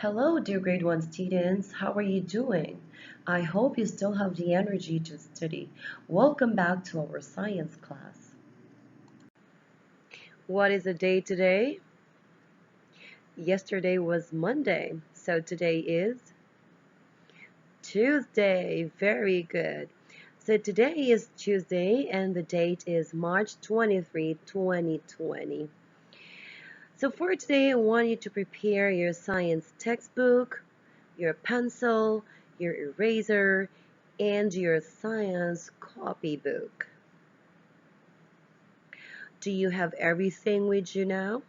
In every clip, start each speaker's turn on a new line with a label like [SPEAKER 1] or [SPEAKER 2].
[SPEAKER 1] Hello, dear grade 1 students. How are you doing? I hope you still have the energy to study. Welcome back to our science class. What is the day today? Yesterday was Monday, so today is Tuesday. Very good. So today is Tuesday and the date is March 23, 2020. So for today, I want you to prepare your science textbook, your pencil, your eraser, and your science copybook. Do you have everything with you now?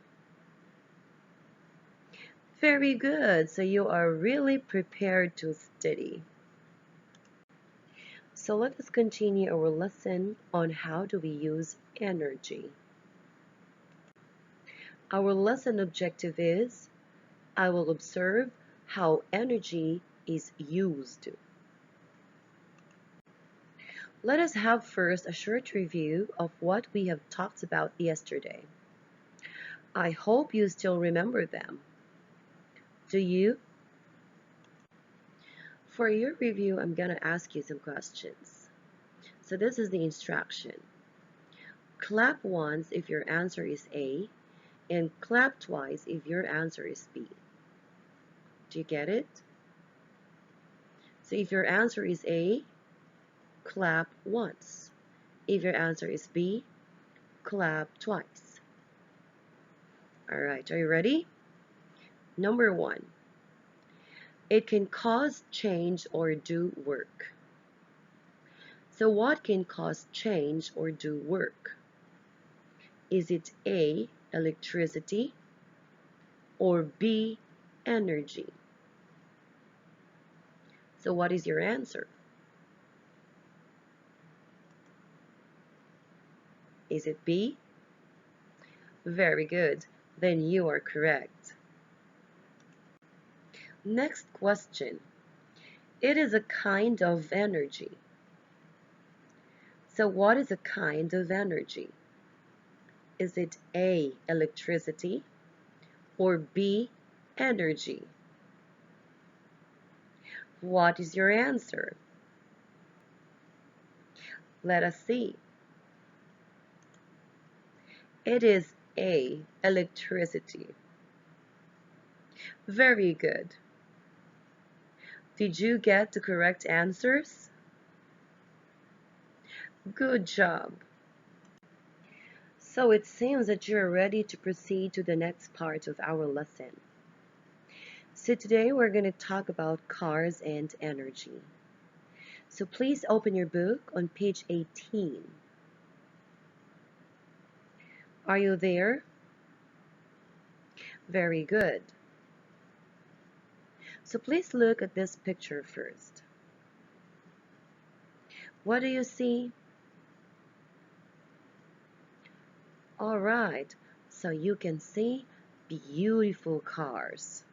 [SPEAKER 1] Very good. So you are really prepared to study. So let us continue our lesson on how do we use energy. Our lesson objective is, I will observe how energy is used. Let us have first a short review of what we have talked about yesterday. I hope you still remember them. Do you? For your review, I'm going to ask you some questions. So this is the instruction. Clap once if your answer is A, and clap twice if your answer is B. Do you get it? So if your answer is A, clap once. If your answer is B, clap twice. Alright, are you ready? Number 1. It can cause change or do work. So what can cause change or do work? Is it A, electricity, or B, energy? So what is your answer? Is it B? Very good. Then you are correct. Next question. It is a kind of energy. So what is a kind of energy? Is it A, electricity, or B, energy? What is your answer? Let us see. It is A, electricity. Very good. Did you get the correct answers? Good job. So it seems that you're ready to proceed to the next part of our lesson. So today we're going to talk about cars and energy. So please open your book on page 18. Are you there? Very good. So please look at this picture first. What do you see? All right, so you can see beautiful cars.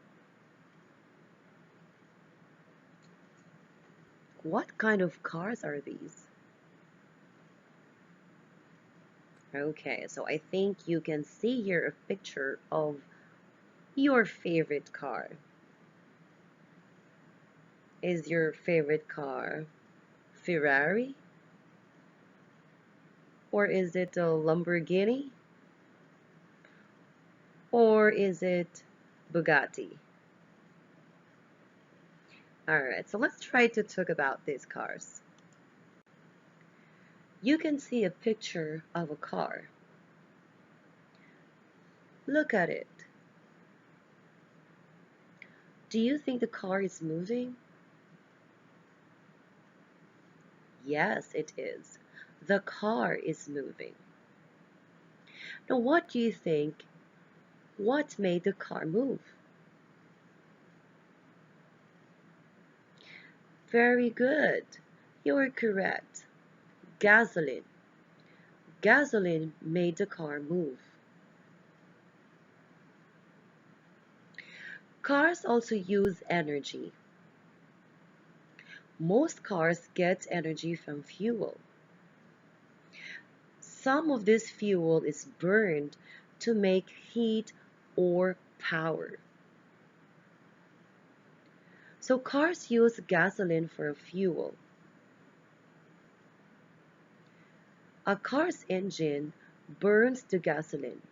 [SPEAKER 1] What kind of cars are these? Okay, so I think you can see here a picture of your favorite car. Is your favorite car Ferrari? Or is it a Lamborghini? Or is it Bugatti? Alright, so let's try to talk about these cars. You can see a picture of a car. Look at it. Do you think the car is moving? Yes, it is. The car is moving. Now, what do you think? What made the car move? Very good. You're correct. Gasoline. Gasoline made the car move. Cars also use energy. Most cars get energy from fuel. Some of this fuel is burned to make heat or power. So cars use gasoline for fuel. A car's engine burns the gasoline.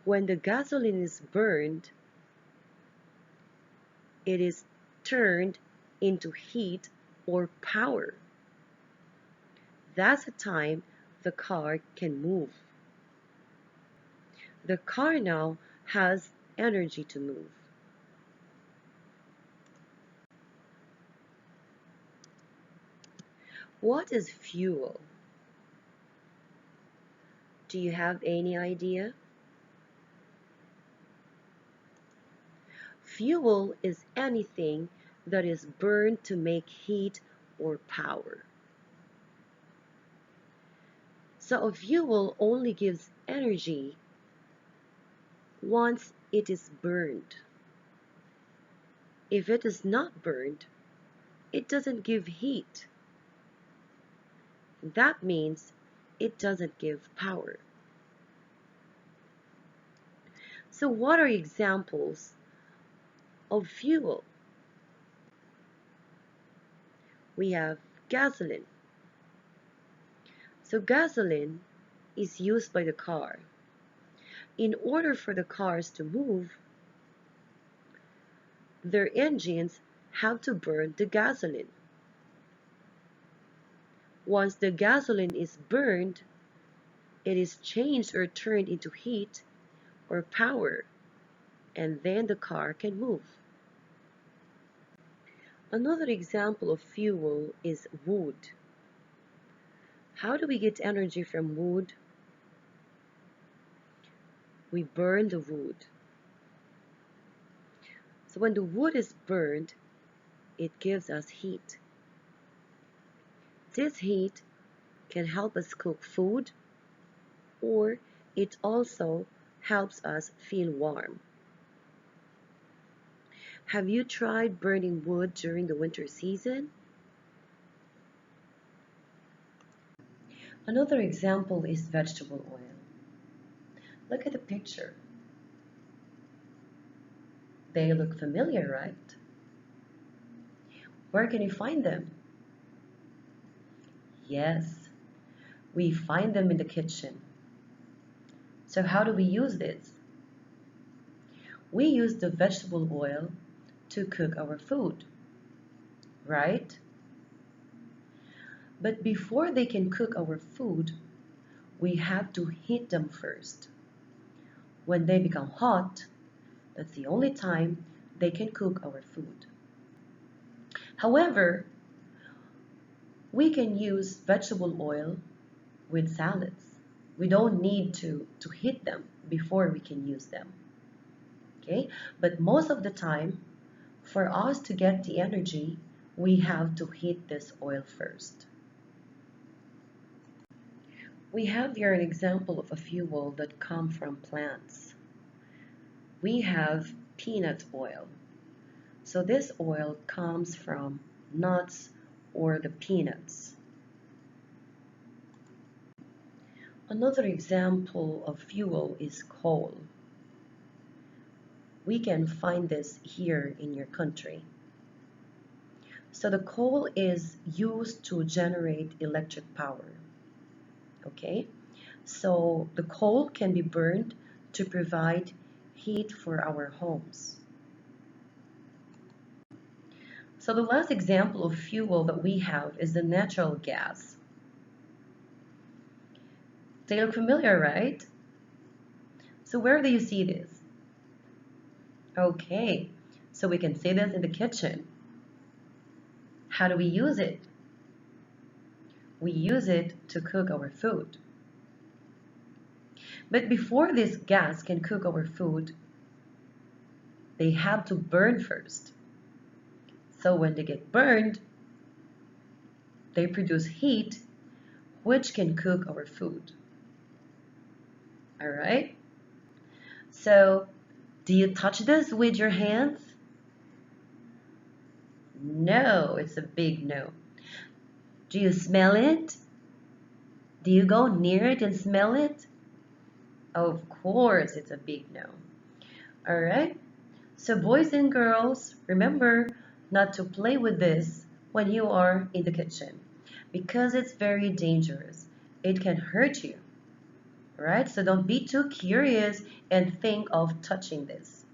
[SPEAKER 1] When the gasoline is burned, it is turned into heat or power. That's the time the car can move. The car now has energy to move. What is fuel? Do you have any idea? Fuel is anything that is burned to make heat or power. So a fuel only gives energy once it is burned. If it is not burned, it doesn't give heat. That means it doesn't give power. So what are examples of fuel? We have gasoline. So gasoline is used by the car. In order for the cars to move, their engines have to burn the gasoline. Once the gasoline is burned, it is changed or turned into heat or power, and then the car can move. Another example of fuel is wood. How do we get energy from wood? We burn the wood. So when the wood is burned, it gives us heat. This heat can help us cook food, or it also helps us feel warm. Have you tried burning wood during the winter season? Another example is vegetable oil. Look at the picture. They look familiar, right? Where can you find them? Yes, we find them in the kitchen. So how do we use this? We use the vegetable oil to cook our food, right? But before they can cook our food, we have to heat them first. When they become hot, that's the only time they can cook our food. However, we can use vegetable oil with salads. We don't need to heat them before we can use them. Okay? But most of the time, for us to get the energy, we have to heat this oil first. We have here an example of a fuel that comes from plants. We have peanut oil. So this oil comes from nuts or the peanuts. Another example of fuel is coal. We can find this here in your country. So the coal is used to generate electric power. Okay, so the coal can be burned to provide heat for our homes. So the last example of fuel that we have is the natural gas. They look familiar, right? So where do you see this? Okay, so we can see this in the kitchen. How do we use it? We use it to cook our food. But before this gas can cook our food, they have to burn first. So when they get burned, they produce heat, which can cook our food. All right? So, do you touch this with your hands? No, it's a big no. Do you smell it? Do you go near it and smell it? Of course, it's a big no. All right? So boys and girls, remember, not to play with this when you are in the kitchen because it's very dangerous. It can hurt you, right? So don't be too curious and think of touching this.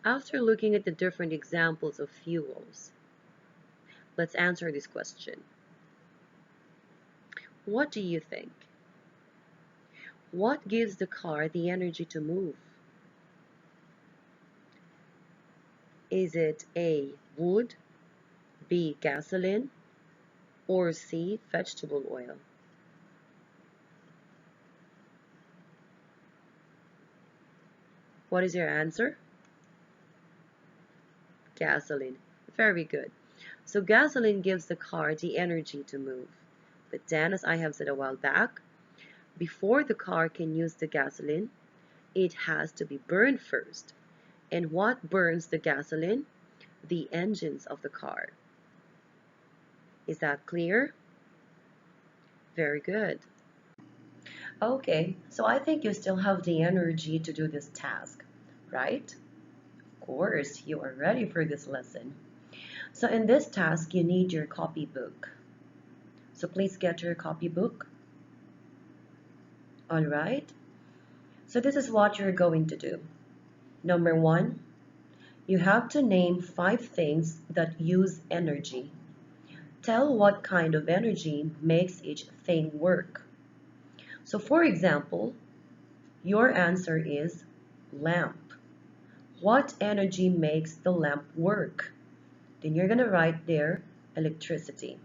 [SPEAKER 1] After looking at the different examples of fuels, let's answer this question. What do you think? What gives the car the energy to move? Is it A, wood, B, gasoline, or C, vegetable oil? What is your answer? Gasoline. Very good. So gasoline gives the car the energy to move. But then, as I have said a while back, before the car can use the gasoline, it has to be burned first. And what burns the gasoline? The engines of the car. Is that clear? Very good. Okay, so I think you still have the energy to do this task, right? Of course, you are ready for this lesson. So in this task, you need your copybook. So please get your copybook. All right. So this is what you're going to do. Number 1, you have to name 5 things that use energy. Tell what kind of energy makes each thing work. So for example, your answer is lamp. What energy makes the lamp work? Then you're going to write there electricity.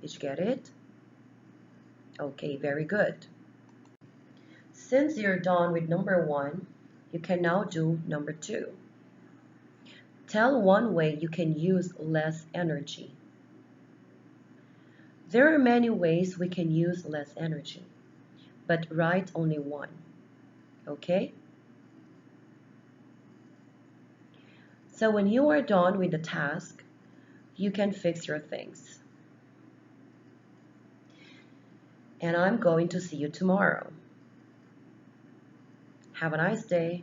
[SPEAKER 1] Did you get it? Okay, very good. Since you're done with number 1, you can now do number 2. Tell one way you can use less energy. There are many ways we can use less energy, but write only one. Okay? So when you are done with the task, you can fix your things. And I'm going to see you tomorrow. Have a nice day.